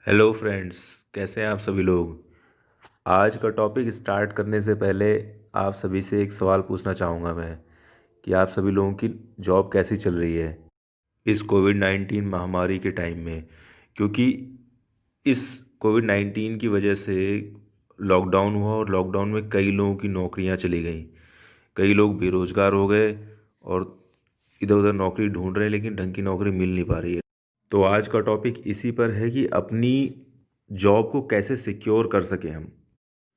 Hello friends, कैसे हैं आप सभी लोग। आज का टॉपिक स्टार्ट करने से पहले आप सभी से एक सवाल पूछना चाहूँगा मैं कि आप सभी लोगों की जॉब कैसी चल रही है इस कोविड-19 महामारी के टाइम में। क्योंकि इस कोविड-19 की वजह से लॉकडाउन हुआ और लॉकडाउन में कई लोगों की नौकरियां चली गई। कई लोग बेरोजगार हो गए और इधर उधर नौकरी ढूंढ रहे हैं, लेकिन ढंग की नौकरी मिल नहीं पा रही है। तो आज का टॉपिक इसी पर है कि अपनी जॉब को कैसे सिक्योर कर सकें हम।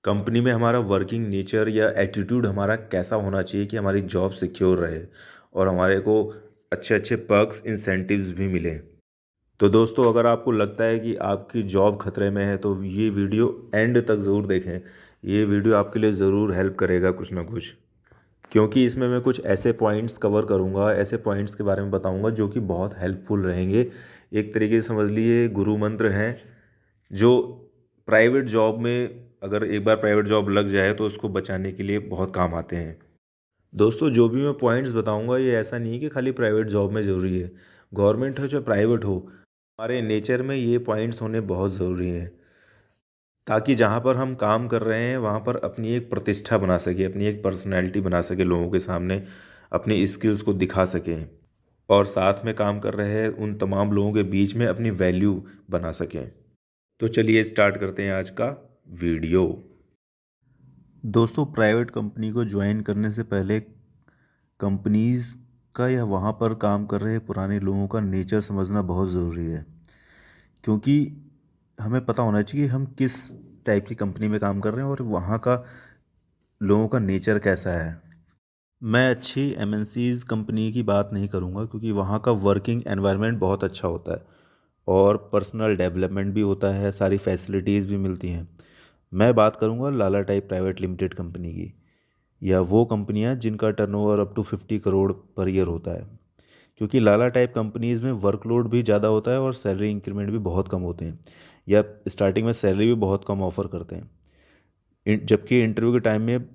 कंपनी में हमारा वर्किंग नेचर या एटीट्यूड हमारा कैसा होना चाहिए कि हमारी जॉब सिक्योर रहे और हमारे को अच्छे अच्छे पर्क्स इंसेंटिव्स भी मिलें। तो दोस्तों, अगर आपको लगता है कि आपकी जॉब खतरे में है तो ये वीडियो एंड तक ज़रूर देखें। ये वीडियो आपके लिए ज़रूर हेल्प करेगा कुछ ना कुछ, क्योंकि इसमें मैं कुछ ऐसे पॉइंट्स कवर करूँगा, ऐसे पॉइंट्स के बारे में बताऊँगा जो कि बहुत हेल्पफुल रहेंगे। एक तरीके से समझ लीजिए गुरु मंत्र हैं जो प्राइवेट जॉब में, अगर एक बार प्राइवेट जॉब लग जाए तो उसको बचाने के लिए बहुत काम आते हैं। दोस्तों, जो भी मैं पॉइंट्स बताऊंगा ये ऐसा नहीं है कि खाली प्राइवेट जॉब में ज़रूरी है। गवर्नमेंट हो चाहे प्राइवेट हो, हमारे नेचर में ये पॉइंट्स होने बहुत ज़रूरी हैं, ताकि जहाँ पर हम काम कर रहे हैं वहाँ पर अपनी एक प्रतिष्ठा बना सके, अपनी एक पर्सनैलिटी बना सके, लोगों के सामने अपनी स्किल्स को दिखा सकें और साथ में काम कर रहे हैं उन तमाम लोगों के बीच में अपनी वैल्यू बना सकें। तो चलिए स्टार्ट करते हैं आज का वीडियो। दोस्तों, प्राइवेट कंपनी को ज्वाइन करने से पहले कंपनीज़ का या वहाँ पर काम कर रहे पुराने लोगों का नेचर समझना बहुत ज़रूरी है। क्योंकि हमें पता होना चाहिए कि हम किस टाइप की कंपनी में काम कर रहे हैं और वहाँ का लोगों का नेचर कैसा है। मैं अच्छी एमएनसीज कंपनी की बात नहीं करूँगा, क्योंकि वहाँ का वर्किंग एनवायरनमेंट बहुत अच्छा होता है और पर्सनल डेवलपमेंट भी होता है, सारी फैसिलिटीज़ भी मिलती हैं। मैं बात करूँगा लाला टाइप प्राइवेट लिमिटेड कंपनी की, या वो कंपनियां जिनका turnover up to 50 crore per year होता है। क्योंकि लाला टाइप कंपनीज़ में वर्कलोड भी ज़्यादा होता है और सैलरी इंक्रीमेंट भी बहुत कम होते हैं, या स्टार्टिंग में सैलरी भी बहुत कम ऑफर करते हैं। जबकि इंटरव्यू के टाइम में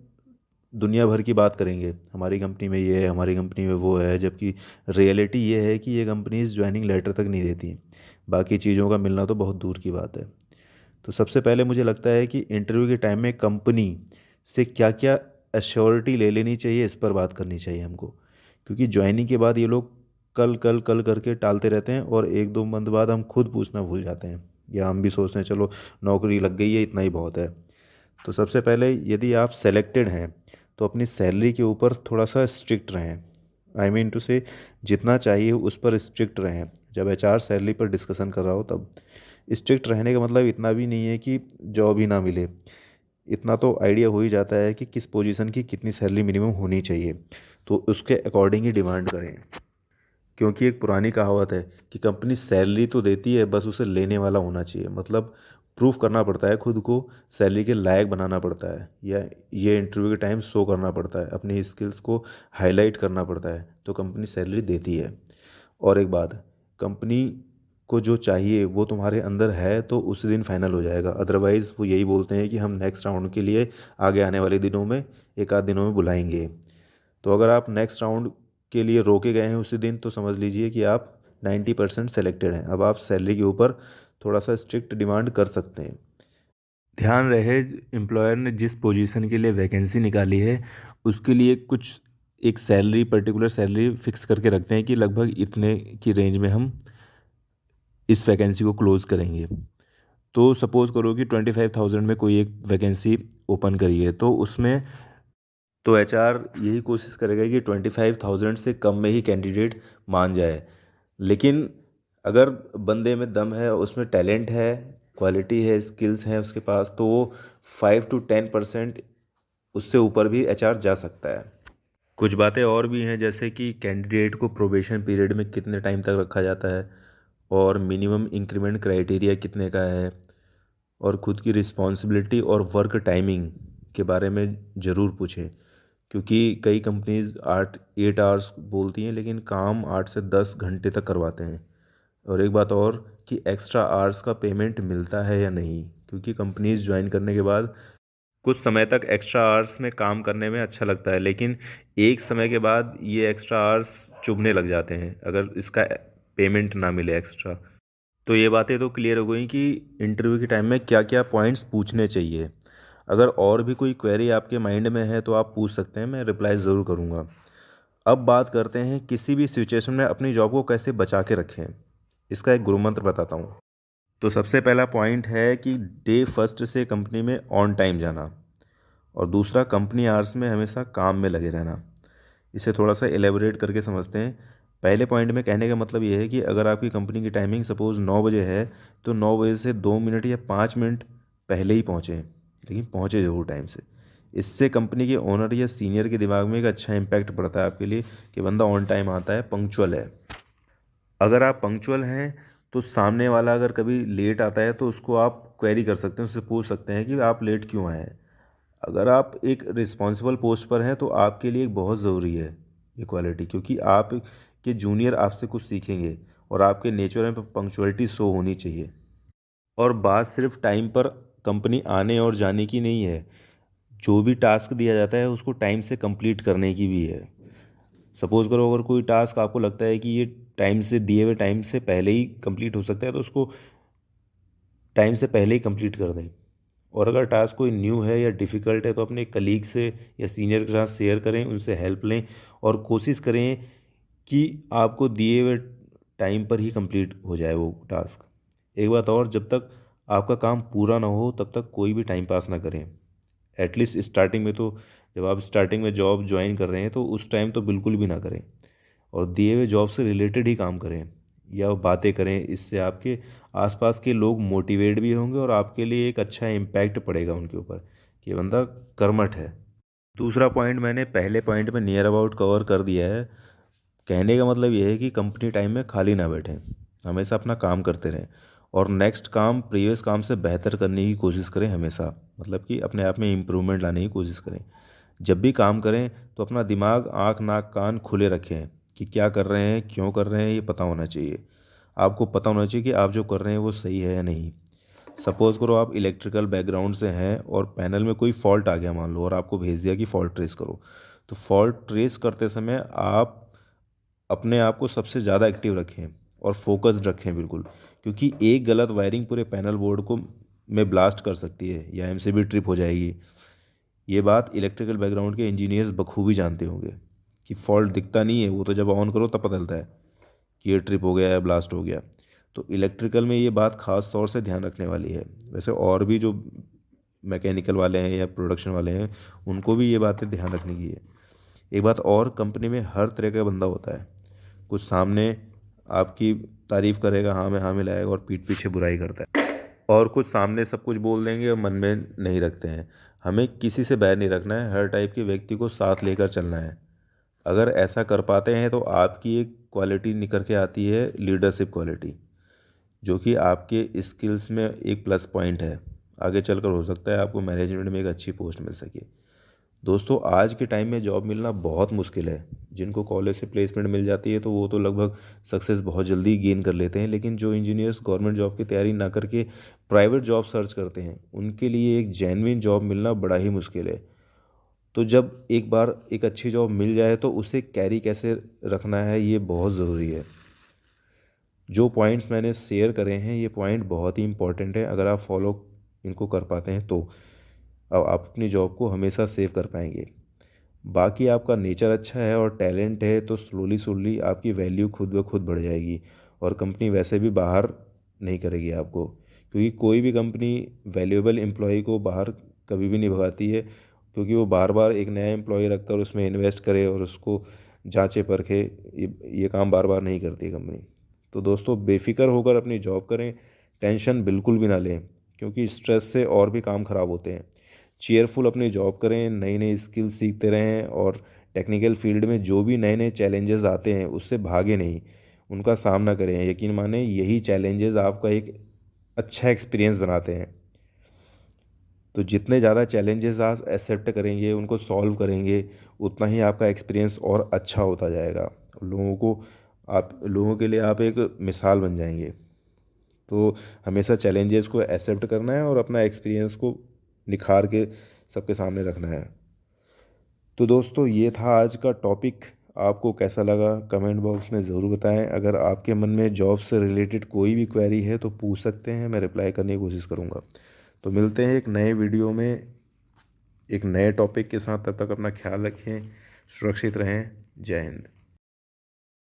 दुनिया भर की बात करेंगे, हमारी कंपनी में ये है, हमारी कंपनी में वो है, जबकि रियलिटी ये है कि ये कंपनीज ज्वाइनिंग लेटर तक नहीं देती। बाकी चीज़ों का मिलना तो बहुत दूर की बात है। तो सबसे पहले मुझे लगता है कि इंटरव्यू के टाइम में कंपनी से क्या क्या एश्योरिटी ले लेनी चाहिए, इस पर बात करनी चाहिए हमको। क्योंकि ज्वाइनिंग के बाद ये लोग कल कल कल करके टालते रहते हैं और एक दो मंथ बाद हम खुद पूछना भूल जाते हैं, या हम भी सोचते हैं चलो नौकरी लग गई है, इतना ही बहुत है। तो सबसे पहले यदि आप सेलेक्टेड हैं तो अपनी सैलरी के ऊपर थोड़ा सा स्ट्रिक्ट रहें। आई मीन टू से, जितना चाहिए उस पर स्ट्रिक्ट रहें। जब एचआर सैलरी पर डिस्कशन कर रहा हो तब स्ट्रिक्ट रहने का मतलब इतना भी नहीं है कि जॉब ही ना मिले। इतना तो आइडिया हो ही जाता है कि किस पोजीशन की कितनी सैलरी मिनिमम होनी चाहिए, तो उसके अकॉर्डिंग ही डिमांड करें। क्योंकि एक पुरानी कहावत है कि कंपनी सैलरी तो देती है, बस उसे लेने वाला होना चाहिए। मतलब प्रूफ करना पड़ता है खुद को, सैलरी के लायक बनाना पड़ता है, या ये इंटरव्यू के टाइम शो करना पड़ता है, अपनी स्किल्स को हाईलाइट करना पड़ता है, तो कंपनी सैलरी देती है। और एक बात, कंपनी को जो चाहिए वो तुम्हारे अंदर है तो उसी दिन फाइनल हो जाएगा। अदरवाइज़ वो यही बोलते हैं कि हम नेक्स्ट राउंड के लिए आगे आने वाले दिनों में, एक आध दिनों में बुलाएंगे। तो अगर आप नेक्स्ट राउंड के लिए रोके गए हैं उसी दिन, तो समझ लीजिए कि आप 90% सेलेक्टेड हैं। अब आप सैलरी के ऊपर थोड़ा सा स्ट्रिक्ट डिमांड कर सकते हैं। ध्यान रहे, एम्प्लॉयर ने जिस पोजीशन के लिए वैकेंसी निकाली है उसके लिए कुछ एक सैलरी, पर्टिकुलर सैलरी फिक्स करके रखते हैं कि लगभग इतने की रेंज में हम इस वैकेंसी को क्लोज़ करेंगे। तो सपोज़ करो कि 25,000 में कोई एक वैकेंसी ओपन करी है, तो उसमें तो एचआर यही कोशिश करेगा कि 25,000 से कम में ही कैंडिडेट मान जाए। लेकिन अगर बंदे में दम है, उसमें टैलेंट है, क्वालिटी है, स्किल्स हैं उसके पास, तो वो 5 to 10% उससे ऊपर भी एचआर जा सकता है। कुछ बातें और भी हैं, जैसे कि कैंडिडेट को प्रोबेशन पीरियड में कितने टाइम तक रखा जाता है, और मिनिमम इंक्रीमेंट क्राइटेरिया कितने का है, और खुद की रिस्पॉन्सिबिलिटी और वर्क टाइमिंग के बारे में ज़रूर पूछें। क्योंकि कई कंपनीज 8 आवर्स बोलती हैं लेकिन काम 8 से 10 घंटे तक करवाते हैं। और एक बात और, कि एक्स्ट्रा आवर्स का पेमेंट मिलता है या नहीं, क्योंकि कंपनीज ज्वाइन करने के बाद कुछ समय तक एक्स्ट्रा आवर्स में काम करने में अच्छा लगता है, लेकिन एक समय के बाद ये एक्स्ट्रा आवर्स चुभने लग जाते हैं अगर इसका पेमेंट ना मिले एक्स्ट्रा। तो ये बातें तो क्लियर हो गई कि इंटरव्यू के टाइम में क्या क्या पॉइंट्स पूछने चाहिए। अगर और भी कोई क्वेरी आपके माइंड में है तो आप पूछ सकते हैं, मैं रिप्लाई ज़रूर करूँगा। अब बात करते हैं किसी भी सिचुएशन में अपनी जॉब को कैसे बचा के रखें। इसका एक गुरु मंत्र बताता हूँ। तो सबसे पहला पॉइंट है कि डे फर्स्ट से कंपनी में ऑन टाइम जाना, और दूसरा कंपनी आवर्स में हमेशा काम में लगे रहना। इसे थोड़ा सा एलेबोरेट करके समझते हैं। पहले पॉइंट में कहने का मतलब ये है कि अगर आपकी कंपनी की टाइमिंग सपोज़ 9 बजे है तो 9 बजे से 2 मिनट या 5 मिनट पहले ही पहुँचें, लेकिन पहुँचे ज़रूर टाइम से। इससे कंपनी के ओनर या सीनियर के दिमाग में एक अच्छा इम्पैक्ट पड़ता है आपके लिए कि बंदा ऑन टाइम आता है, पंक्चुअल है। अगर आप पंक्चुअल हैं तो सामने वाला अगर कभी लेट आता है तो उसको आप क्वेरी कर सकते हैं, उससे पूछ सकते हैं कि आप लेट क्यों आए हैं। अगर आप एक रिस्पॉन्सिबल पोस्ट पर हैं तो आपके लिए बहुत ज़रूरी है ये क्वालिटी, क्योंकि आप के जूनियर आपसे कुछ सीखेंगे और आपके नेचर में पंक्चुअलिटी शो होनी चाहिए। और बात सिर्फ टाइम पर कंपनी आने और जाने की नहीं है, जो भी टास्क दिया जाता है उसको टाइम से कंप्लीट करने की भी है। सपोज़ करो अगर कोई टास्क आपको लगता है कि ये टाइम से दिए हुए टाइम से पहले ही कंप्लीट हो सकता है तो उसको टाइम से पहले ही कंप्लीट कर दें। और अगर टास्क कोई न्यू है या डिफ़िकल्ट है तो अपने कलीग से या सीनियर के साथ शेयर करें, उनसे हेल्प लें और कोशिश करें कि आपको दिए हुए टाइम पर ही कंप्लीट हो जाए वो टास्क। एक बात और, जब तक आपका काम पूरा ना हो तब तक कोई भी टाइम पास ना करें। एटलीस्ट स्टार्टिंग में तो, जब आप स्टार्टिंग में जॉब ज्वाइन कर रहे हैं तो उस टाइम तो बिल्कुल भी ना करें, और दिए हुए जॉब से रिलेटेड ही काम करें या बातें करें। इससे आपके आसपास के लोग मोटिवेट भी होंगे और आपके लिए एक अच्छा इम्पैक्ट पड़ेगा उनके ऊपर कि ये बंदा कर्मठ है। दूसरा पॉइंट मैंने पहले पॉइंट में नियर अबाउट कवर कर दिया है। कहने का मतलब ये है कि कंपनी टाइम में खाली ना बैठें, हमेशा अपना काम करते रहें और नेक्स्ट काम प्रीवियस काम से बेहतर करने की कोशिश करें हमेशा। मतलब कि अपने आप में इम्प्रूवमेंट लाने की कोशिश करें। जब भी काम करें तो अपना दिमाग, आँख, नाक, कान खुले रखें कि क्या कर रहे हैं, क्यों कर रहे हैं, ये पता होना चाहिए। आपको पता होना चाहिए कि आप जो कर रहे हैं वो सही है या नहीं। सपोज़ करो आप इलेक्ट्रिकल बैकग्राउंड से हैं और पैनल में कोई फॉल्ट आ गया मान लो, और आपको भेज दिया कि फ़ॉल्ट ट्रेस करो। तो फॉल्ट ट्रेस करते समय आप अपने आप को सबसे ज़्यादा एक्टिव रखें और फोकस्ड रखें बिल्कुल, क्योंकि एक गलत वायरिंग पूरे पैनल बोर्ड को में ब्लास्ट कर सकती है या एमसीबी ट्रिप हो जाएगी। ये बात इलेक्ट्रिकल बैकग्राउंड के इंजीनियर्स बखूबी जानते होंगे कि फॉल्ट दिखता नहीं है, वो तो जब ऑन करो तब पता चलता है कि ये ट्रिप हो गया या ब्लास्ट हो गया। तो इलेक्ट्रिकल में ये बात ख़ास तौर से ध्यान रखने वाली है। वैसे और भी जो मैकेनिकल वाले हैं या प्रोडक्शन वाले हैं उनको भी ये बातें ध्यान रखने की है। एक बात और, कंपनी में हर तरह का बंदा होता है। कुछ सामने आपकी तारीफ़ करेगा, हाँ में हाँ मिलाएगा और पीठ पीछे बुराई करता है, और कुछ सामने सब कुछ बोल देंगे और मन में नहीं रखते हैं। हमें किसी से बैर नहीं रखना है, हर टाइप के व्यक्ति को साथ लेकर चलना है। अगर ऐसा कर पाते हैं तो आपकी एक क्वालिटी निखर के आती है, लीडरशिप क्वालिटी, जो कि आपके स्किल्स में एक प्लस पॉइंट है। आगे चलकर हो सकता है आपको मैनेजमेंट में एक अच्छी पोस्ट मिल सके। दोस्तों, आज के टाइम में जॉब मिलना बहुत मुश्किल है। जिनको कॉलेज से प्लेसमेंट मिल जाती है तो वो तो लगभग सक्सेस बहुत जल्दी गेन कर लेते हैं, लेकिन जो इंजीनियर्स गवर्नमेंट जॉब की तैयारी ना करके प्राइवेट जॉब सर्च करते हैं उनके लिए एक जेन्युइन जॉब मिलना बड़ा ही मुश्किल है। तो जब एक बार एक अच्छी जॉब मिल जाए तो उसे कैरी कैसे रखना है ये बहुत ज़रूरी है। जो पॉइंट्स मैंने शेयर करे हैं ये पॉइंट बहुत ही इंपॉर्टेंट है। अगर आप फॉलो इनको कर पाते हैं तो अब आप अपनी जॉब को हमेशा सेव कर पाएंगे। बाकी आपका नेचर अच्छा है और टैलेंट है तो स्लोली स्लोली आपकी वैल्यू खुद ब खुद बढ़ जाएगी, और कंपनी वैसे भी बाहर नहीं करेगी आपको, क्योंकि कोई भी कंपनी वैल्यूएबल एम्प्लॉय को बाहर कभी भी नहीं भगाती है, क्योंकि वो बार बार एक नया एम्प्लॉय रखकर उसमें इन्वेस्ट करे और उसको जांचे परखे, ये काम बार बार नहीं करती कंपनी। तो दोस्तों, बेफिक्र होकर अपनी जॉब करें, टेंशन बिल्कुल भी ना लें, क्योंकि स्ट्रेस से और भी काम ख़राब होते हैं। चेयरफुल अपनी जॉब करें, नई नई स्किल सीखते रहें और टेक्निकल फील्ड में जो भी नए नए चैलेंजेस आते हैं उससे भागे नहीं, उनका सामना करें। यकीन माने यही चैलेंजेस आपका एक अच्छा एक्सपीरियंस बनाते हैं। तो जितने ज़्यादा चैलेंजेस आप एक्सेप्ट करेंगे, उनको सॉल्व करेंगे, उतना ही आपका एक्सपीरियंस और अच्छा होता जाएगा। लोगों के लिए आप एक मिसाल बन जाएंगे। तो हमेशा चैलेंजेस को एक्सेप्ट करना है और अपना एक्सपीरियंस को निखार के सबके सामने रखना है। तो दोस्तों, ये था आज का टॉपिक। आपको कैसा लगा कमेंट बॉक्स में ज़रूर बताएं। अगर आपके मन में जॉब से रिलेटेड कोई भी क्वेरी है तो पूछ सकते हैं, मैं रिप्लाई करने की कोशिश करूँगा। तो मिलते हैं एक नए वीडियो में एक नए टॉपिक के साथ। तब तक अपना ख्याल रखें, सुरक्षित रहें। जय हिंद।